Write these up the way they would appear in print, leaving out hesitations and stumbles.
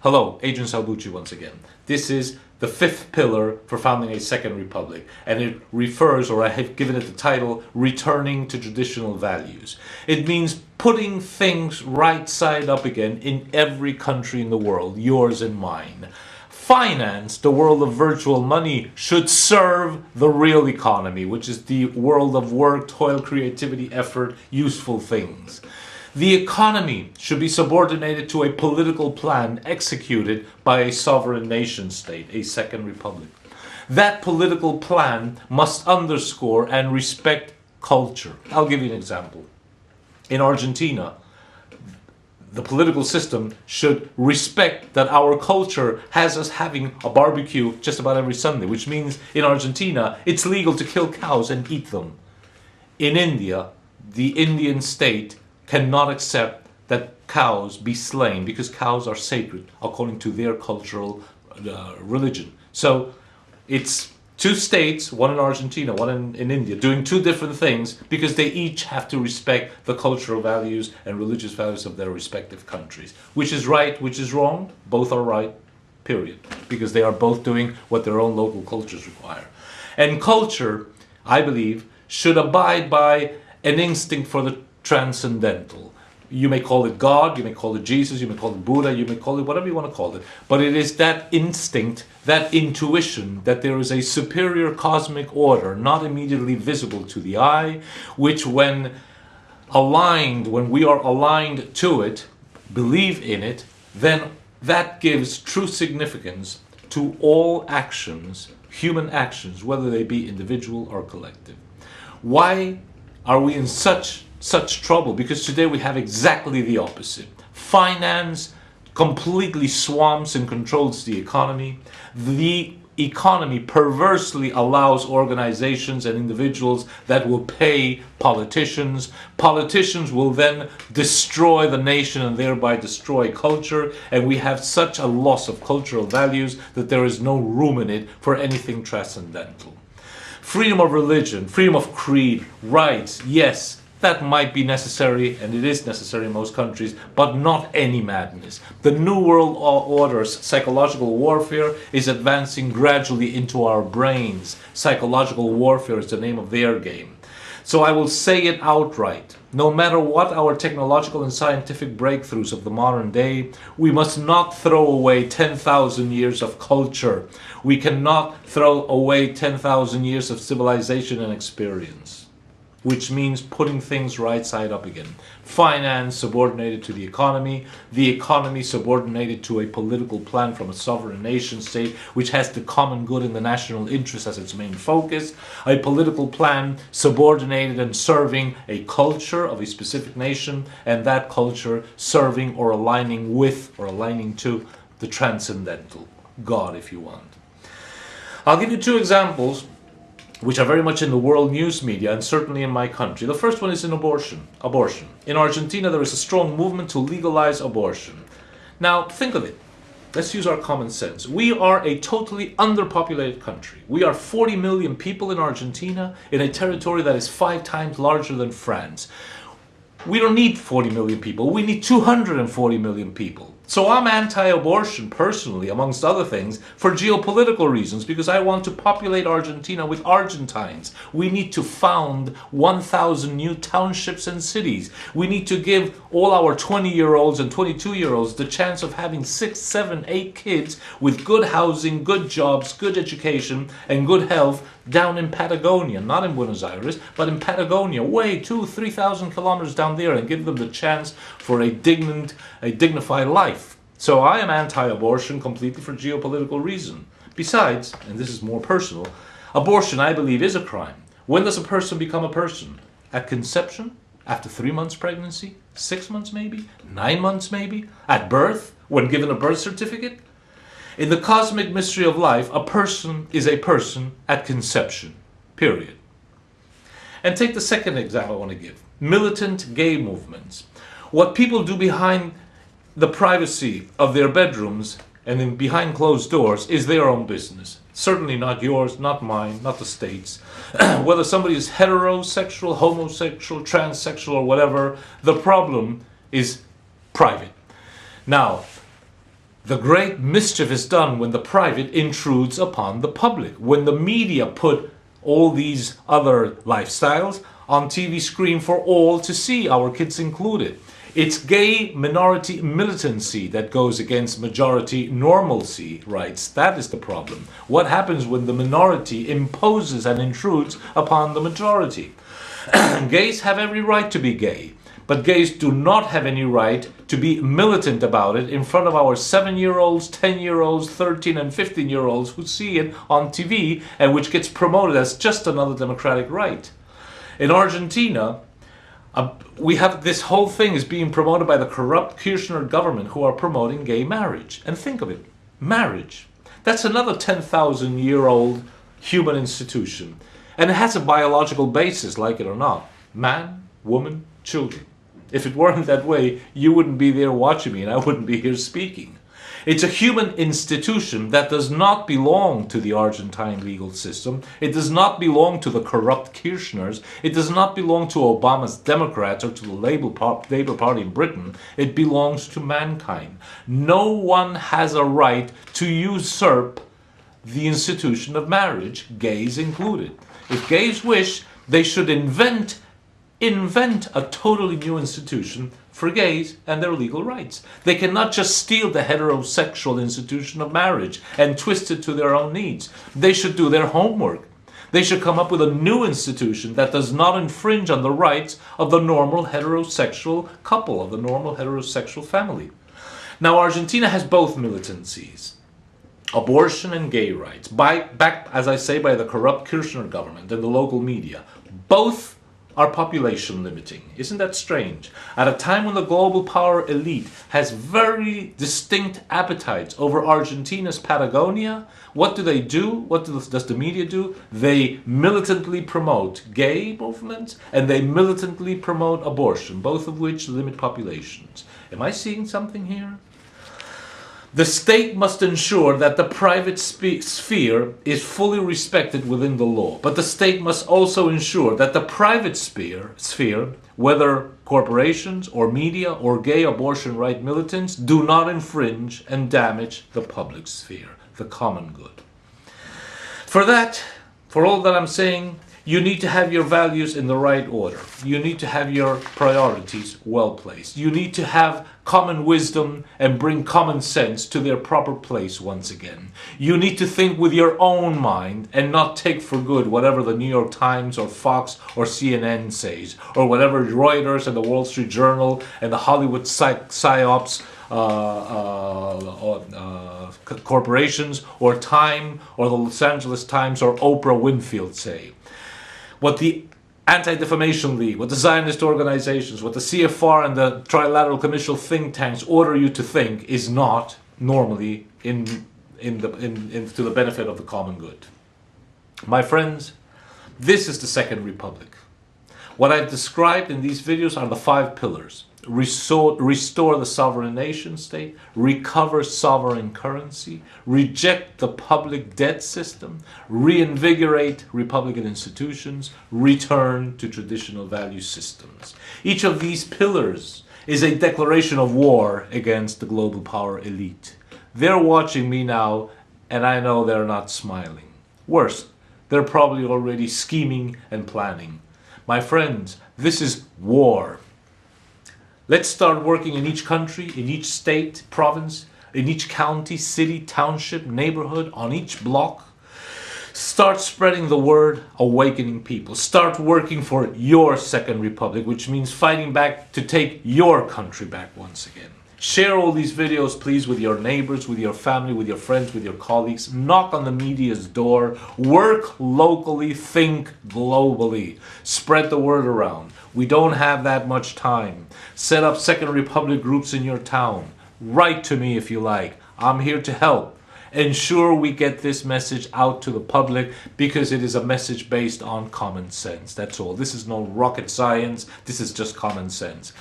Hello, Adrian Salbucci once again. This is the fifth pillar for founding a second republic, and it refers, or I have given it the title, Returning to Traditional Values. It means putting things right side up again in every country in the world, yours and mine. Finance, the world of virtual money, should serve the real economy, which is the world of work, toil, creativity, effort, useful things. The economy should be subordinated to a political plan executed by a sovereign nation state, a second republic. That political plan must underscore and respect culture. I'll give you an example. In Argentina, the political system should respect that our culture has us having a barbecue just about every Sunday, which means in Argentina it's legal to kill cows and eat them. In India, the Indian state cannot accept that cows be slain because cows are sacred according to their cultural religion. So it's two states, one in Argentina, one in India, doing two different things because they each have to respect the cultural values and religious values of their respective countries. Which is right, which is wrong? Both are right, period. Because they are both doing what their own local cultures require. And culture, I believe, should abide by an instinct for the transcendental. You may call it God, you may call it Jesus, you may call it Buddha, you may call it whatever you want to call it. But it is that instinct, that intuition that there is a superior cosmic order, not immediately visible to the eye, which when we are aligned to it, believe in it, then that gives true significance to all actions, human actions, whether they be individual or collective. Why are we in such trouble? Because today we have exactly the opposite. Finance completely swamps and controls the economy. The economy perversely allows organizations and individuals that will pay politicians. Politicians will then destroy the nation and thereby destroy culture. And we have such a loss of cultural values that there is no room in it for anything transcendental. Freedom of religion, freedom of creed, rights, yes, that might be necessary, and it is necessary in most countries, but not any madness. The New World Order's psychological warfare is advancing gradually into our brains. Psychological warfare is the name of their game. So I will say it outright. No matter what our technological and scientific breakthroughs of the modern day, we must not throw away 10,000 years of culture. We cannot throw away 10,000 years of civilization and experience, which means putting things right side up again. Finance subordinated to the economy subordinated to a political plan from a sovereign nation state which has the common good and the national interest as its main focus, a political plan subordinated and serving a culture of a specific nation, and that culture serving or aligning with or aligning to the transcendental, God if you want. I'll give you two examples which are very much in the world news media and certainly in my country. The first one is in abortion. In Argentina, there is a strong movement to legalize abortion. Now, think of it. Let's use our common sense. We are a totally underpopulated country. We are 40 million people in Argentina in a territory that is 5 times larger than France. We don't need 40 million people. We need 240 million people. So I'm anti-abortion personally, amongst other things, for geopolitical reasons, because I want to populate Argentina with Argentines. We need to found 1,000 new townships and cities. We need to give all our 20-year-olds and 22-year-olds the chance of having 6, 7, 8 kids with good housing, good jobs, good education, and good health down in Patagonia, not in Buenos Aires, but in Patagonia, way 2,000-3,000 kilometers down there, and give them the chance for a dignified life. So I am anti-abortion completely for geopolitical reason. Besides, and this is more personal, abortion I believe is a crime. When does a person become a person? At conception? After 3 months pregnancy? 6 months maybe? 9 months maybe? At birth? When given a birth certificate? In the cosmic mystery of life, a person is a person at conception, period. And take the second example I want to give. Militant gay movements. What people do behind the privacy of their bedrooms and behind closed doors is their own business. Certainly not yours, not mine, not the state's. Whether somebody is heterosexual, homosexual, transsexual, or whatever, the problem is private. Now, The great mischief is done when the private intrudes upon the public, when the media put all these other lifestyles on TV screen for all to see, our kids included. It's gay minority militancy that goes against majority normalcy rights. That is the problem. What happens when the minority imposes and intrudes upon the majority? Gays have every right to be gay, but gays do not have any right to be militant about it in front of our 7-year-olds, 10-year-olds, 13 and 15-year-olds who see it on TV and which gets promoted as just another democratic right. In Argentina, we have this whole thing is being promoted by the corrupt Kirchner government who are promoting gay marriage. And think of it, marriage. That's another 10,000-year-old human institution. And it has a biological basis, like it or not. Man, woman, children. If it weren't that way, you wouldn't be there watching me and I wouldn't be here speaking. It's a human institution that does not belong to the Argentine legal system. It does not belong to the corrupt Kirchners. It does not belong to Obama's Democrats or to the Labour Party in Britain. It belongs to mankind. No one has a right to usurp the institution of marriage, gays included. If gays wish, they should invent a totally new institution for gays and their legal rights. They cannot just steal the heterosexual institution of marriage and twist it to their own needs. They should do their homework. They should come up with a new institution that does not infringe on the rights of the normal heterosexual couple, of the normal heterosexual family. Now, Argentina has both militancies, abortion and gay rights, backed, as I say, by the corrupt Kirchner government and the local media. Both are population limiting. Isn't that strange? At a time when the global power elite has very distinct appetites over Argentina's Patagonia, what do they do? What does the media do? They militantly promote gay movements and they militantly promote abortion, both of which limit populations. Am I seeing something here? The state must ensure that the private sphere is fully respected within the law, but the state must also ensure that the private sphere, whether corporations or media or gay abortion right militants, do not infringe and damage the public sphere, the common good. For all that I'm saying, you need to have your values in the right order. You need to have your priorities well placed. You need to have common wisdom and bring common sense to their proper place once again. You need to think with your own mind and not take for good whatever the New York Times or Fox or CNN says, or whatever Reuters and the Wall Street Journal and the Hollywood psyops corporations or Time or the Los Angeles Times or Oprah Winfield say. What the Anti-Defamation League, what the Zionist organizations, what the CFR and the Trilateral Commission think tanks order you to think is not normally to the benefit of the common good. My friends, this is the Second Republic. What I've described in these videos are the 5 pillars. Restore the sovereign nation state, recover sovereign currency, reject the public debt system, reinvigorate Republican institutions, return to traditional value systems. Each of these pillars is a declaration of war against the global power elite. They're watching me now, and I know they're not smiling. Worse, they're probably already scheming and planning. My friends, this is war. Let's start working in each country, in each state, province, in each county, city, township, neighborhood, on each block. Start spreading the word, awakening people. Start working for your Second Republic, which means fighting back to take your country back once again. Share all these videos, please, with your neighbors, with your family, with your friends, with your colleagues. Knock on the media's door. Work locally, think globally. Spread the word around. We don't have that much time. Set up Second Republic groups in your town. Write to me if you like. I'm here to help. Ensure we get this message out to the public because it is a message based on common sense. That's all. This is no rocket science. This is just common sense.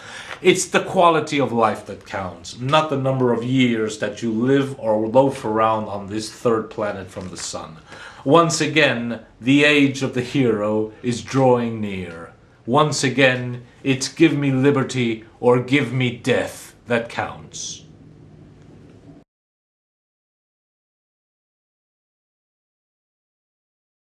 It's the quality of life that counts, not the number of years that you live or loaf around on this third planet from the sun. Once again, the age of the hero is drawing near. Once again, it's give me liberty or give me death that counts.